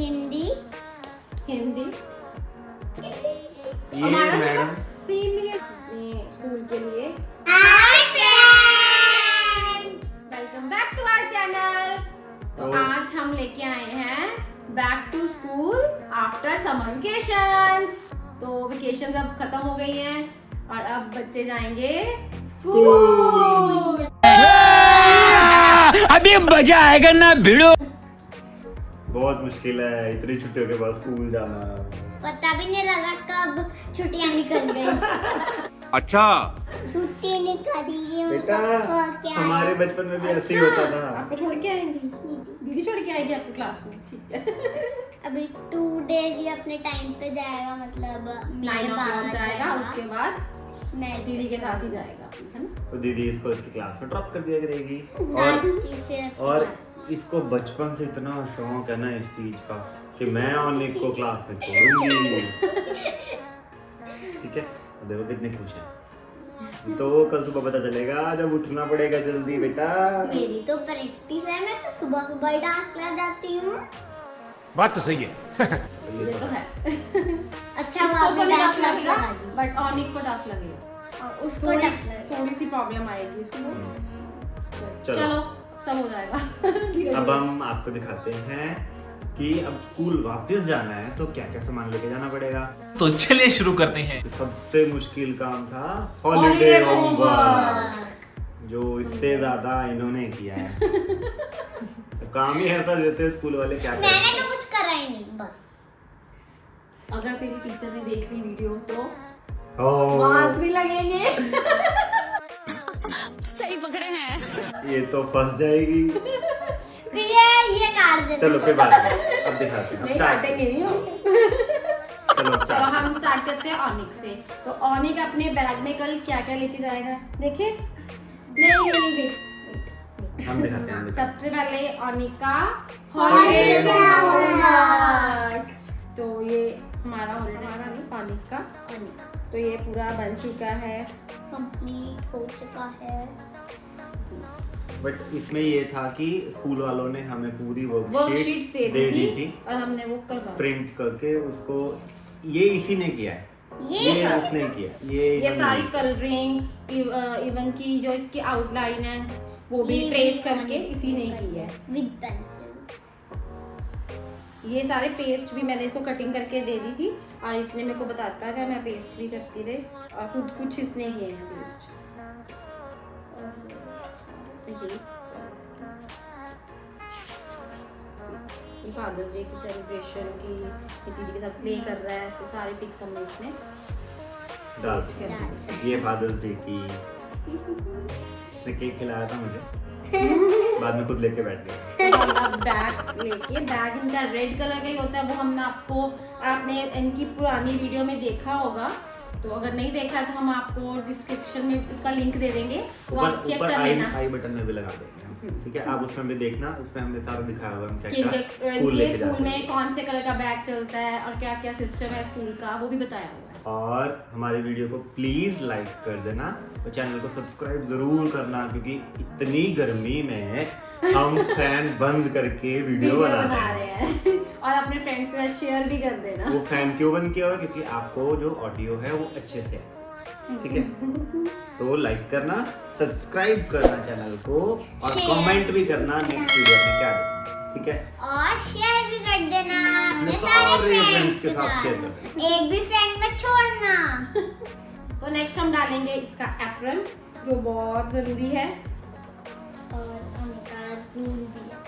हिंदी हिंदी ये हमारा madam 80 minute school के लिए। Hi friends, welcome back to our channel. तो Oh. आज हम लेके आए हैं back to school after summer vacations. तो वेकेशंस अब खत्म हो गई हैं और अब बच्चे जाएंगे स्कूल। अभी मजा आएगा ना भिड़ो। बहुत मुश्किल है इतनी छुट्टियों के बाद स्कूल जाना। पता भी नहीं लगा कब छुट्टियां निकल गई। अच्छा छुट्टी निकल गई बेटा क्या हमारे बचपन में भी ऐसे ही होता था। आपको छोड़ के आएंगी, दीदी छोड़ के आएगी आपको क्लास में, ठीक है। अभी 2 डेज ही अपने टाइम पे जाएगा, मतलब 9 मेरे o'clock बाहर जाएगा, उसके बाद मैं दीदी के साथ ही जाएगा, है ना। तो दीदी इसको इसकी क्लास में ड्रॉप कर दिया करेगी। सारी चीजें अपनी और क्लास में। इसको बचपन से इतना शौक है ना इस चीज का कि मैं और निक को क्लास में छोड़ूंगी। ठीक है, देखो कितने खुश हैं। तो कल सुबह पता चलेगा जब उठना पड़ेगा जल्दी बेटा। मेरी तो प्रैक्टिस है, मैं तो सुबह सुबह ही डांस क्लास जाती हूँ। बात तो सही है। ये तो है। अच्छा इसको वहाँ तो पे नहीं डांस टफ क्लास लगेगा, लगा दी बट ऑनिक को टफ लगेगा। और उसको टफ लगेगा। थोड़ी सी प्रॉब्लम आएगी उसको। चलो। चलो सब हो जाएगा। धीरे अब धीरे। हम आपको दिखाते हैं कि अब स्कूल वापस जाना है तो क्या क्या सामान लेके जाना पड़ेगा। तो चलिए शुरू करते हैं। सबसे मुश्किल काम था Holiday हॉलीडे homework। होमवर्क, जो इससे ज्यादा इन्होंने किया है। तो काम ही ऐसा देते हैं स्कूल वाले, क्या मैंने करें। तो कुछ करा ही नहीं, बस अगर तेरी टीचर ने देख ली वीडियो तो ओह, मार्क्स भी लगेंगे। सही पकड़े हैं। ये तो फंस जाएगी। ये काट देते। चलो कोई बात नहीं, अब दिखाते हैं। अब नहीं start काटेंगे नहीं हम। चलो अब चलो start। हम स्टार्ट करते हैं ऑनिक से। तो ऑनिक अपने बैग में कल क्या क्या लेके जाएगा देखिए। नहीं नहीं नहीं wait। हम दिखाते हैं, हम दिखाते सबसे पहले ऑनिक का Holiday हॉलीडे homework। होमवर्क। तो ये हमारा हॉलीडे ऑनिक का। Honey, तो ये पूरा बन चुका है। कंप्लीट हो चुका है। बट इसमें ये था कि स्कूल वालों ने हमें पूरी वर्कशीट्स वर्कशीट दे दी थी थी और हमने वो करवा प्रिंट करके उसको। ये इसी ने किया है, ये ये सब उसने किया ये इन्होंने सारी किया। कलरिंग इवन की जो इसकी आउटलाइन है वो भी ये ट्रेस भी करके मैंने इसी ने की है। With pencil. ये सारे पेस्ट भी मैंने इसको कटिंग करके दे दी थी और इसने मेरे को बताता है मैं पेस्ट भी करती रही और खुद कुछ इसने किए हैं पेस्ट। ये फादर्स डे की सेलिब्रेशन की ये दीदी के साथ प्ले कर रहा है, ये सारे पिक्स हमने इसमें डाल पेस्ट कर दिए। ये फादर्स डे की केक खिलाया था मुझे, बाद में खुद लेके बैठ गया। बैग लेके, बैग इनका रेड कलर का ही होता है, वो हमने आपने इनकी पुरानी वीडियो में देखा होगा। तो अगर नहीं देखा है तो हम आपको डिस्क्रिप्शन में इसका लिंक दे देंगे, वो आप चेक ऊपर कर आई लेना। बटन में भी लगा देंगे हम, ठीक है। आप उसमें भी देखना, उसमें हमने सारा दिखाया हुआ है हम क्या कि क्या इनके स्कूल लेके स्कूल जाते में हैं। कौन से कलर का बैग चलता है और क्या क्या सिस्टम है स्कूल का, वो भी बताया हुआ है। और हमारे वीडियो को प्लीज लाइक कर देना और चैनल को सब्सक्राइब जरूर करना, क्योंकि इतनी गर्मी में हम फैन बंद करके वीडियो बना रहे हैं। और अपने फ्रेंड्स के साथ शेयर भी कर देना। वो फैन क्यों बंद किया हुआ है? क्योंकि आपको जो ऑडियो है वो अच्छे से है, ठीक है। तो लाइक करना, सब्सक्राइब करना चैनल को और Share। कमेंट भी करना नेक्स्ट वीडियो में क्या है, ठीक है। और शेयर भी कर देना अपने सारे सारे friends फ्रेंड्स के के साथ share साथ। कर एक भी फ्रेंड मत छोड़ना। तो नेक्स्ट हम डालेंगे इसका एप्रन, जो बहुत जरूरी है और उनका रूल भी है,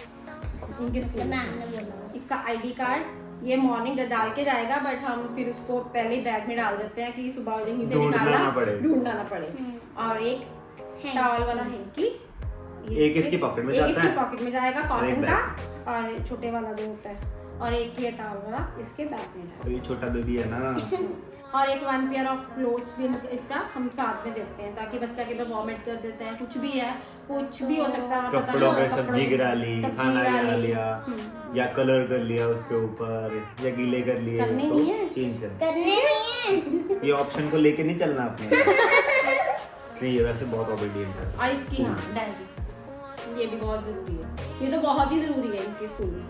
इनके स्कूल मैम में। ने बोला। इसका आईडी कार्ड ये मॉर्निंग डाल के जाएगा, बट हम फिर उसको पहले ही बैग में डाल देते हैं कि सुबह यहीं से ढूंढना निकालना ना पड़े। ढूंढना ना पड़े। और एक टॉवल वाला हैंकी, एक इसकी पॉकेट में एक जाता इसकी है पॉकेट में जाएगा और एक कॉटन का, बैग और छोटे वाला जो होता है, और एक ये टॉवल वाला इसके बैग में जाएगा। तो ये छोटा बेबी है ना। और एक 1 पेयर ऑफ क्लोथ्स भी इसका हम साथ में देते हैं, ताकि बच्चा के वॉमिट कर देता है, कुछ भी है, कुछ भी हो सकता है, पता कपड़ों नहीं, पे सब्जी गिरा ली, सब्जी खाना गिरा गिरा ली। लिया या कलर कर लिया उसके ऊपर या गीले कर लिए, करने तो नहीं है। चेंज कर। करने नहीं है। ये ऑप्शन को लेके नहीं चलना अपने। नहीं, ये वैसे बहुत ओबीडिएंट है। और इसकी हाँ डायरी, ये भी बहुत जरूरी है, ये तो बहुत ही जरूरी है इनके स्कूल में।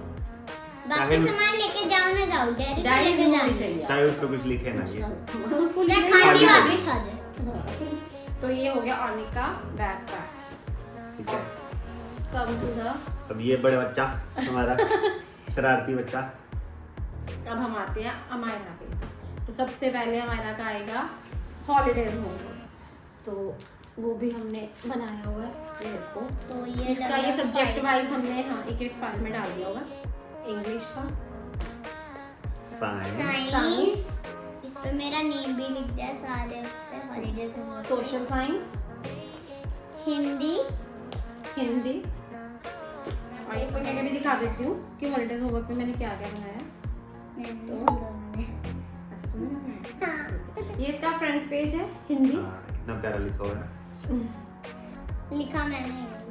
बाकी सामान लेके जाओ ना जाओ, डायरी डायरी लेके जरूर जाओ। चाहिए। चाहे उस पर कुछ लिखे ना ये। उसको चाहे लिखने खाली का- वापस आ जाए। तो ये हो गया ऑनिक का बैकपैक। ठीक है, कम टू द अब ये बड़े बच्चा हमारा शरारती बच्चा। अब हम आते हैं अमायरा पे। तो सबसे पहले अमायरा का आएगा हॉलीडेज होमवर्क, तो वो भी हमने बनाया हुआ है। ये देखो, तो ये इसका ये सब्जेक्ट वाइज हमने हाँ एक एक फाइल में डाल दिया होगा। इंग्लिश का साइंस, साइंस, इस पे मेरा नेम भी लिख दिया सारे उसपे holidays homework. Social science, Hindi, Hindi, और ये कोई मैं भी दिखा देती हूँ कि हॉलीडेज होमवर्क में मैंने क्या क्या बनाया है। अच्छा, तुमने बनाया? ये इसका फ्रंट पेज है हिंदी। हाँ, कितना प्यारा लिखा हुआ है। लिखा मैंने।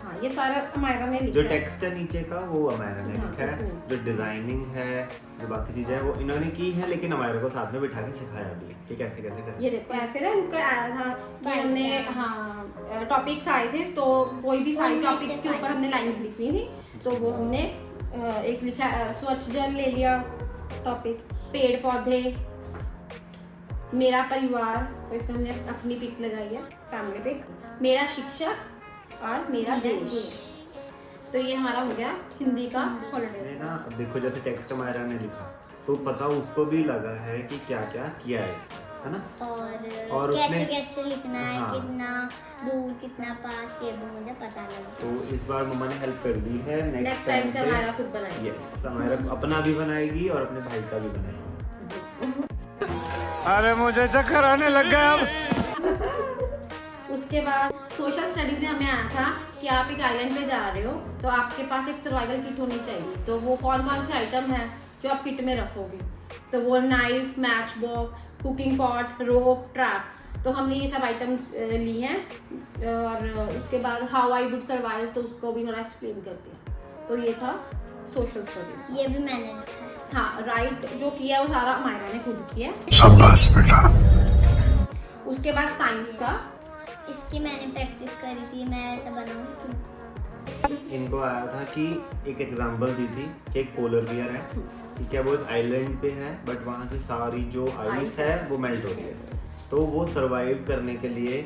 हाँ, ये सारा अमायरा ने जो लिखा है। टेक्स्ट है नीचे का वो अमायरा ने हाँ, लिखा है, इसमें। जो डिजाइनिंग है, जो बाकी चीजें हैं वो इन्होंने की है, लेकिन अमायरा को साथ में बिठा के सिखाया भी कि कैसे कैसे करना है। ये देखो ऐसे ना उनका आया था कि हमने हाँ टॉपिक्स आए थे, तो कोई भी 5 उनमें से टॉपिक्स के ऊपर 5 हमने लाइंस लिखी थी। तो वो हमने एक लिखा स्वच्छ जल ले लिया टॉपिक, पेड़ पौधे, मेरा परिवार, तो इसमें हमने अपनी पिक लगाई है, फैमिली पिक, मेरा शिक्षक और मेरा देश। तो ये हमारा हो गया हिंदी का हॉलीडे। है ना। अब देखो जैसे टेक्स्ट अमायरा ने लिखा तो पता उसको भी लगा है कि क्या क्या किया है ना। और कैसे उसने- कैसे लिखना है, हाँ। कितना दूर कितना पास, ये भी मुझे पता लगा। तो इस बार मम्मा ने हेल्प कर दी है। नेक्स्ट टाइम से हमारा खुद बनाएंगे। यस, अमायरा अपना भी बनाएगी और अपने भाई का भी बनाएगी। अरे मुझे चक्कर आने लग गया अब। उसके बाद सोशल स्टडीज में हमें आया था कि आप एक आइलैंड पे जा रहे हो तो आपके पास एक सर्वाइवल किट होनी चाहिए। तो वो कौन कौन से आइटम हैं जो आप किट में रखोगे, तो वो knife, matchbox, cooking pot, rope, trap. तो हमने ये सब आइटम्स ली हैं। और उसके बाद हाउ आई वुड सर्वाइव, तो उसको भी थोड़ा एक्सप्लेन कर दिया। तो ये था सोशल स्टडीज। ये भी मैंने लिखा है। हाँ, राइट जो किया वो सारा अमायरा ने खुद किया। शाबाश बेटा। उसके बाद साइंस का इसकी मैंने प्रैक्टिस करी थी, मैं ऐसा बनाऊंगी। इनको आया था कि एक एग्जांपल दी थी कि एक पोलर बियर है, ठीक है, वो एक आइलैंड पे है, बट वहाँ से सारी जो आइस है वो मेल्ट हो रही है। तो वो सरवाइव करने के लिए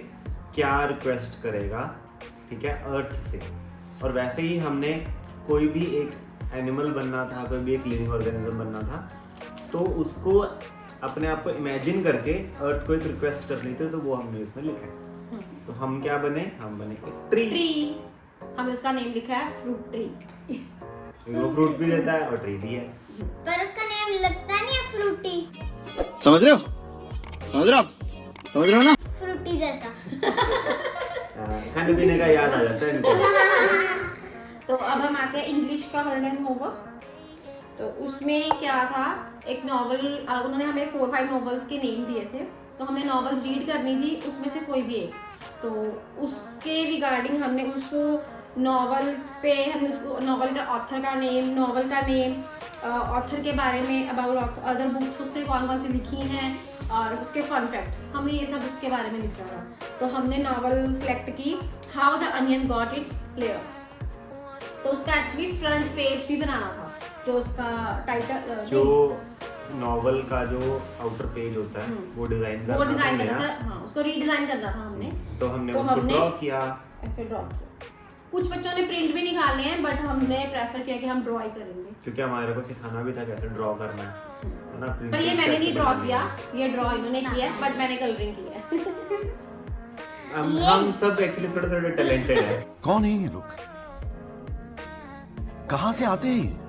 क्या रिक्वेस्ट करेगा, ठीक है, अर्थ से। और वैसे ही हमने कोई भी एक एनिमल बनना था, कोई भी एक लिविंग ऑर्गेनिज्म बनना था, तो उसको अपने आप को इमेजिन करके अर्थ को एक रिक्वेस्ट करनी थी, तो वो हमने इसमें लिखा है। तो हम क्या बने, हम बने एक ट्री। ट्री, हमने उसका नेम लिखा है फ्रूट ट्री। वो फ्रूट भी देता है और ट्री भी है। पर उसका नेम लगता नहीं है फ्रूटी, समझ रहे हो, समझ रहे हो, समझ रहे हो ना। फ्रूटी जैसा। खाने पीने का याद आ जाता है इनको। तो अब हम आते हैं इंग्लिश का हॉलीडेज होमवर्क। तो उसमें क्या था, एक नॉवल, उन्होंने हमें 4-5 नॉवेल्स के नेम दिए थे, तो हमने नॉवेल्स रीड करनी थी, उसमें से कोई भी एक। तो उसके रिगार्डिंग हमने उस नॉवल पे हमने उसको नॉवल का ऑथर का नेम, नॉवल का नेम, ऑथर के बारे में, अबाउट अदर बुक्स उसने कौन कौन सी लिखी हैं और उसके फन फैक्ट्स, हमने ये सब उसके बारे में लिखा था। तो हमने नॉवल सेलेक्ट की how the onion got its layer. तो उसका एक्चुअली फ्रंट पेज भी बनाना था, जो उसका टाइटल जो नॉवल का जो आउटर पेज होता है वो डिजाइन वो डिजाइन करना करना था। हाँ, उसको रीडिजाइन करना था हमने। तो हमने तो उसको हमने ड्रॉ किया। ऐसे ड्रॉ किया। कुछ बच्चों ने प्रिंट भी निकाले हैं, बट हमने प्रेफर किया कि हम ड्रॉ ही करेंगे, क्योंकि हमारे को सिखाना भी था कैसे ड्रॉ करना है ना। पर ये मैंने नहीं ड्रॉ किया, ये ड्रॉ इन्होंने किया, बट मैंने कलरिंग किया है। हम सब एक्चुअली थोड़े थोड़े टैलेंटेड है। कौन है ये लोग, कहाँ से आते हैं?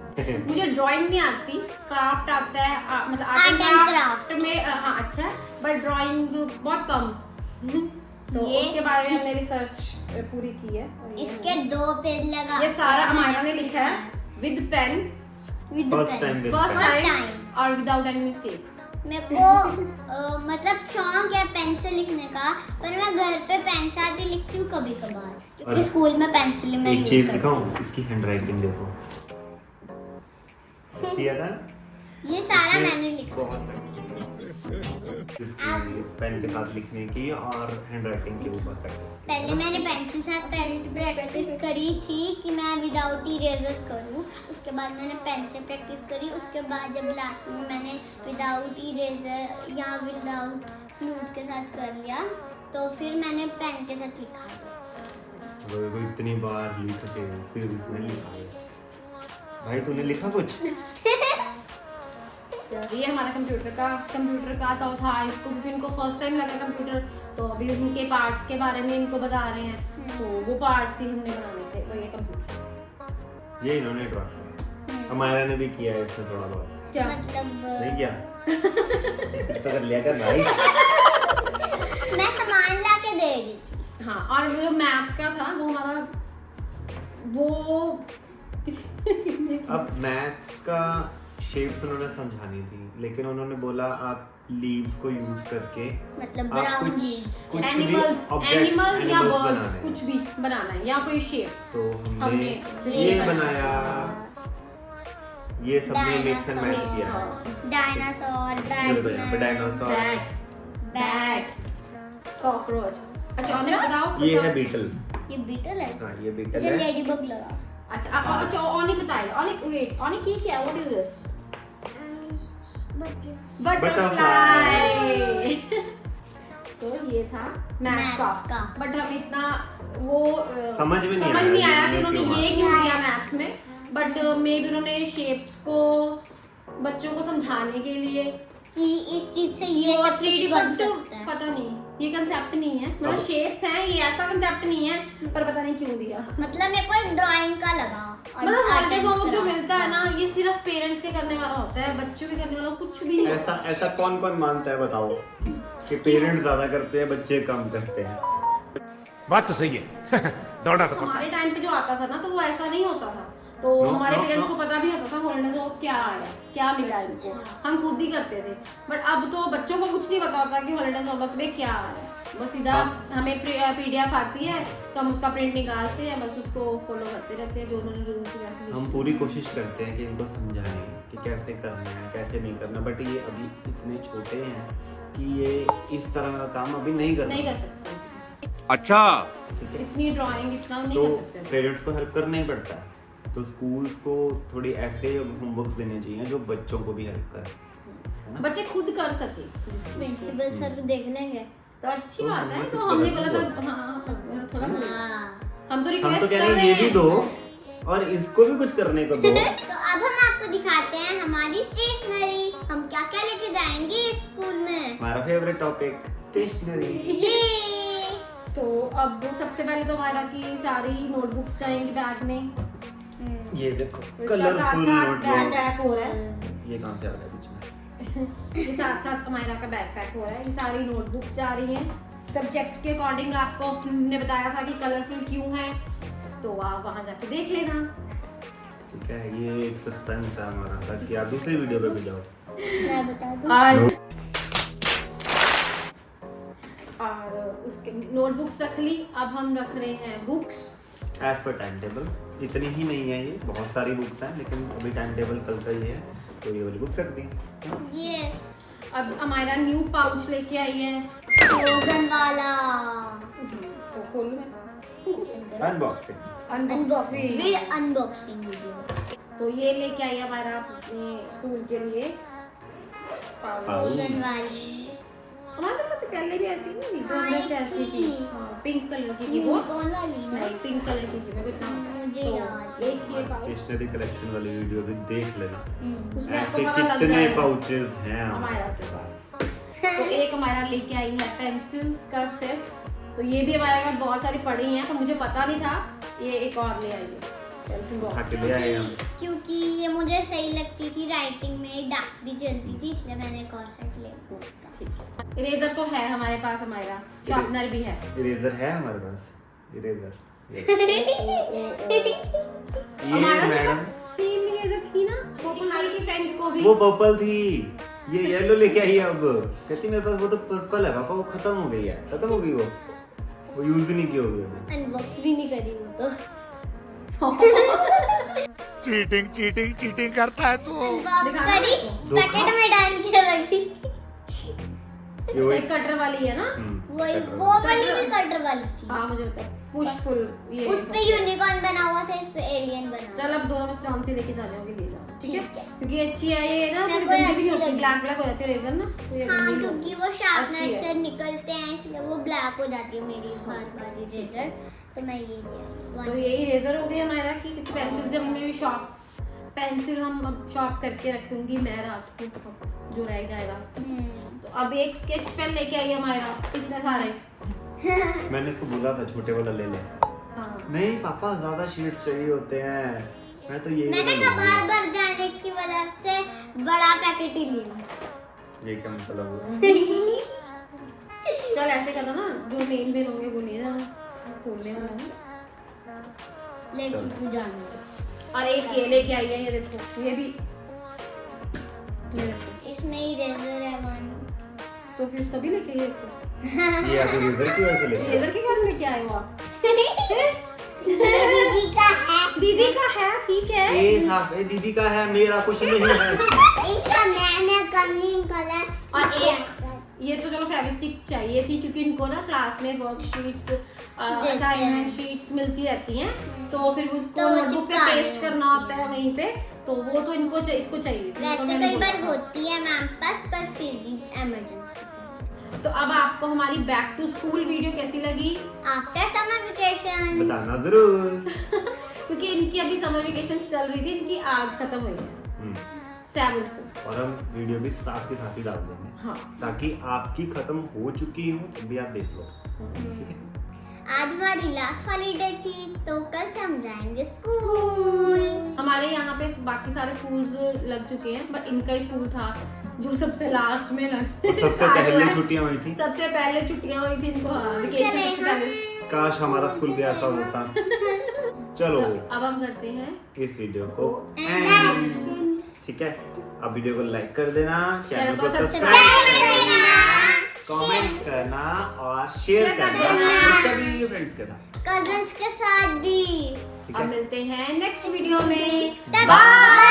मुझे ड्राइंग नहीं आती, क्राफ्ट आता है, मतलब Art art and and craft craft में हाँ अच्छा है, बट ड्राइंग बहुत कम। तो ये- उसके बारे में हमने रिसर्च पूरी की है। और ये इसके 2 पेज लगा। ये सारा अमायरा ने लिखा है with pen, first time first First time time। और विदाउट एनी मिस्टेक। मेरे को मतलब शौक है पेन से लिखने का, पर मैं घर पे पेन से आती लिखती हूँ कभी कभार, क्योंकि और स्कूल में पेंसिल में एक यूज चीज करती दिखाऊं, इसकी हैंडराइटिंग देखो, अच्छी है ना। हूँ। ये सारा इसमें मैंने लिखा। बहुत इसकी पेन के साथ लिखने की और हैंड राइटिंग के ऊपर प्रैक्टिस। पहले मैंने पेंसिल से प्रैक्टिस करी थी कि मैं विदाउट इरेजर करूं, उसके बाद मैंने पेन से प्रैक्टिस करी, उसके बाद जब लास्ट में मैंने विदाउट इरेजर या विदाउट फ्लूट के साथ कर लिया तो फिर मैंने पेन के साथ लिखा। वो इतनी बार लिख के फिर उसने लिखा है। भाई तूने लिखा कुछ? ये हमारा कंप्यूटर का तो था इसको, क्योंकि इनको फर्स्ट टाइम लगा कंप्यूटर, तो अभी उनके पार्ट्स के बारे में इनको बता रहे हैं, तो वो पार्ट्स ही हमने बनाने थे। तो ये कंप्यूटर ये इन्होंने ड्रॉ किया, हमारा ने भी किया है इसमें थोड़ा बहुत। क्या मतलब नहीं किया? कुछ तो कर लिया कर भाई। मैं सामान ला के दे रही थी। हाँ, और वो जो मैथ्स का था वो हमारा वो अब मैथ्स का शेप्स उन्होंने समझानी थी, लेकिन उन्होंने बोला आप लीव्स को यूज करके मतलब आप ब्राउन कुछ भी एनिमल ऑब्जेक्ट्स या बनाना बर्ड्स है। कुछ भी बनाना है या कोई शेप। तो हमने हमने ये ये बनाया, ये सबने मिक्स एंड मैच किया है। डायनासोर, यहाँ पे डायनासोर, बैट, कॉकरोच। अच्छा और बताओ, ये है बीटल। ये बीटल है। हाँ ये बीटल मुझे है। लेडीबग लगा। अच्छा अच्छा ऑनिक बताइए, ऑनिक वेट, ऑनिक ये क्या, व्हाट इज दिस? बटरफ्लाई। तो ये था मैथ्स का। का, बट हम इतना वो समझ में नहीं आया कि ये उन्होंने क्यों ये क्यों दिया मैथ्स में, बट मे बी उन्होंने शेप्स को बच्चों को समझाने के लिए कि इस चीज से ये वो सब 3D कुछ बन बच्चों सकता है। पता नहीं, ये कंसेप्ट नहीं है, मतलब अब- शेप्स हैं, ये ऐसा कंसेप्ट नहीं है, पर पता नहीं क्यों दिया। मतलब मेरे को एक ड्राइंग का लगा और मतलब हॉलीडेज artist होमवर्क जो करा। मिलता है ना, ये सिर्फ पेरेंट्स के करने वाला होता है, बच्चों के करने वाला कुछ भी नहीं। ऐसा ऐसा कौन कौन मानता है बताओ कि पेरेंट्स ज्यादा करते हैं बच्चे कम करते हैं? बात तो सही है। दौड़ना तो पड़ता हमारे टाइम पे जो आता था ना तो वो ऐसा नहीं होता था, तो No, हमारे no, पेरेंट्स no. को पता भी होता था हॉलीडेज होमवर्क क्या आया, क्या मिला इनको, हम खुद ही करते थे। बट अब तो बच्चों को कुछ नहीं पता होता कि हॉलीडेज होमवर्क में क्या आया, वो सीधा हमें पीडीएफ आती है तो हम उसका प्रिंट निकालते हैं, बस उसको फॉलो करते रहते हैं जो उन्होंने रूल्स हम पूरी कोशिश करते हैं कि इनको समझाएं कि कैसे करना है कैसे नहीं करना, बट ये अभी इतने छोटे हैं कि ये इस तरह का काम अभी नहीं कर नहीं कर सकते, अच्छा ठीक है। इतनी ड्राइंग इतना नहीं तो कर सकते। पेरेंट्स को हेल्प करना ही पड़ता है, तो स्कूल्स को थोड़ी ऐसे होमवर्क देने चाहिए जो बच्चों को भी हेल्प करे, है ना? बच्चे खुद कर सके प्रिंसिपल सर देख लेंगे। तो अच्छी तो बात हमने है, तो कुछ हमने गलत बोला नहीं तो हाँ थोड़ा हाँ। हम तो हम रिक्वेस्ट तो कह कर रहे रहे हैं ये भी हैं। दो और इसको भी कुछ करने को दो। तो अब हम आपको दिखाते हैं हमारी स्टेशनरी, हम क्या क्या लेके जाएंगे स्कूल में। हमारा फेवरेट टॉपिक स्टेशनरी। ये तो अब सबसे पहले तो हमारा की सारी नोटबुक्स जाएंगी बैग में, ये देखो तो इसका कलरफुल साथ-साथ बैग नोटबुक। पैक हो रहा है, ये कहाँ से आ रहा है बीच में? ये साथ साथ हमारा का बैग पैक हो रहा है, ये सारी नोटबुक्स जा रही हैं। सब्जेक्ट के अकॉर्डिंग आपको हमने बताया था कि कलरफुल क्यों है, तो आप वहाँ जाके देख लेना। ठीक है, ये एक सस्पेंस है हमारा ताकि आप दूसरी वीडियो पे भी जाओ। मैं बता दूं। और उसके नोटबुक्स रख ली, अब हम रख रहे हैं books. As per time table, इतनी ही नहीं है, ये बहुत सारी बुक्स हैं, लेकिन अभी टाइम टेबल कल का ही है, तो ये वाली बुक्स रख दी। ये अब हमारा न्यू पाउच लेके आई है, फ्रोजन वाला तो खोलूं मैं? Unboxing. Unboxing. With unboxing video. तो ये लेके आई हमारा अपने स्कूल के लिए पाउच। फ्रोजन वाली हमारे पास पहले भी ऐसी नहीं थी, तो हाँ, अंदर से ऐसी थी, थी। हाँ, पिंक कलर की थी वो, कौन वाली ना? नहीं पिंक कलर की थी, मेरे को इतना मुझे तो याद एक ये पाउच, स्टेशनरी कलेक्शन वाली वीडियो भी देख लेना, उसमें आपको ऐसे पता लग कितने जाएगा पाउचेस हैं हमारा के पास। तो एक हमारा लेके आई है पेंसिल्स का सेट, तो ये भी हमारे पास बहुत सारी पड़ी हैं, तो मुझे पता नहीं था, ये एक और ले आई है पेंसिल उठा बॉक्स। के ले आए हम। क्योंकि ये मुझे सही लगती थी, राइटिंग में डार्क भी चलती थी, इसलिए मैंने एक और सेट ले लिया। इरेजर तो है हमारे पास, हमारा शार्पनर भी है। इरेजर है हमारे पास, इरेजर। ये हमारा मैडम सेम इरेजर थी ना, वो हमारी की फ्रेंड्स को भी। वो पर्पल थी, ये येलो लेके आई है अब। कहती मेरे पास वो तो पर्पल है पापा, वो खत्म हो गई है, खत्म हो गई वो यूज भी नहीं की होगी मैंने। अनबॉक्स भी नहीं करी वो तो। चीटिंग चीटिंग चीटिंग करता है तू। अनबॉक्स दिखाना करी, धोखा। पैकेट में डाल के रखी। ये वही कटर वाली है ना? वही कटर वो वाली भी कटर वाली थी। हाँ मुझे पता है, पुशफुल ये। उस पे यूनिकॉर्न बना हुआ था, इस पे एलियन बना हुआ। चल अब दोनों में से कौन सी लेके जाने होंगे ले जाओ, ठीक ठीक है? है। क्योंकि अच्छी है ये ना, मेरे फिर को गंदी भी अच्छी होती है, लगी। ब्लैक ब्लैक हो जाती है रेजर ना, तो ये हाँ गंदी नहीं क्योंकि वो अच्छी शार्पनर है। से निकलते हैं इसलिए वो ब्लैक हो जाती है मेरी हाथ वाली रेजर, तो मैं ये लिया। तो यही रेजर हो गई हमारा की, क्योंकि पेंसिल से हमने भी शॉर्प पेंसिल हम अब शॉर्प करके रखूंगी मैं रात को, जो रह जाएगा। तो अब एक स्केच पेन लेके आई हमारा, इतने सारे। मैंने इसको बोला था छोटे वाला ले ले, हाँ नहीं पापा ज्यादा शीट्स चाहिए होते हैं, मैं तो यही मैंने वाला कबार लूंगी। भर जाने की वजह से बड़ा पैकेट ही लिया। ये क्या मतलब हुआ? चल ऐसे करना ना, जो मेन मेन होंगे वो ले जाना, खोलने वाला है। लेकिन तू जाना, और एक ये लेके आई है, ये देखो ये भी ये देखो। इसमें ही रेजर है वन। तो फिर तभी लेके ये देखो, ये आप इधर की वजह से लेते लेजर के कारण लेके आए हो आप? दीदी का है, दीदी का है, ठीक है। ए साहब, ए दीदी का है, मेरा कुछ नहीं है। इसका मैंने कलरिंग कलर और एक ये तो चलो फेविस्टिक चाहिए थी, क्योंकि इनको ना क्लास में वर्कशीट्स असाइनमेंट शीट्स मिलती रहती हैं, तो फिर उसको तो वो नोटबुक पे चिपकाने पेस्ट करना होता है वहीं पे, तो वो तो इनको इसको चाहिए थी, तो वैसे मैंने कई बोला बार था। होती है मैम पास, पर फिर भी इमरजेंसी। तो अब आपको हमारी बैक टू स्कूल वीडियो कैसी लगी? आफ्टर समर वेकेशन बताना जरूर। क्योंकि इनकी अभी समर वेकेशन चल रही थी, इनकी आज खत्म हुई है 7th को। और हम वीडियो भी साथ के साथ ही डाल देंगे, हाँ ताकि आपकी खत्म हो चुकी हो तब भी आप देख लो, ठीक है? आज हमारी लास्ट हॉलीडे थी, तो कल से हम जाएंगे स्कूल। हमारे यहाँ पे बाकी सारे स्कूल्स लग चुके हैं, बट इनका ही स्कूल था जो सबसे लास्ट में लग और सबसे पहले छुट्टियां हुई थी। सबसे पहले छुट्टियां हुई थी इनको, हाँ, vacation चले सबसे हम। पहले। काश हमारा स्कूल भी ऐसा होता। चलो तो अब हम करते हैं इस वीडियो को end, ठीक है? अब वीडियो को लाइक कर देना, चैनल को सब्सक्राइब करना, कमेंट करना और शेयर करना सभी फ्रेंड्स के साथ, कजन्स के साथ भी। ठीक अब है? मिलते हैं नेक्स्ट वीडियो में। बाय।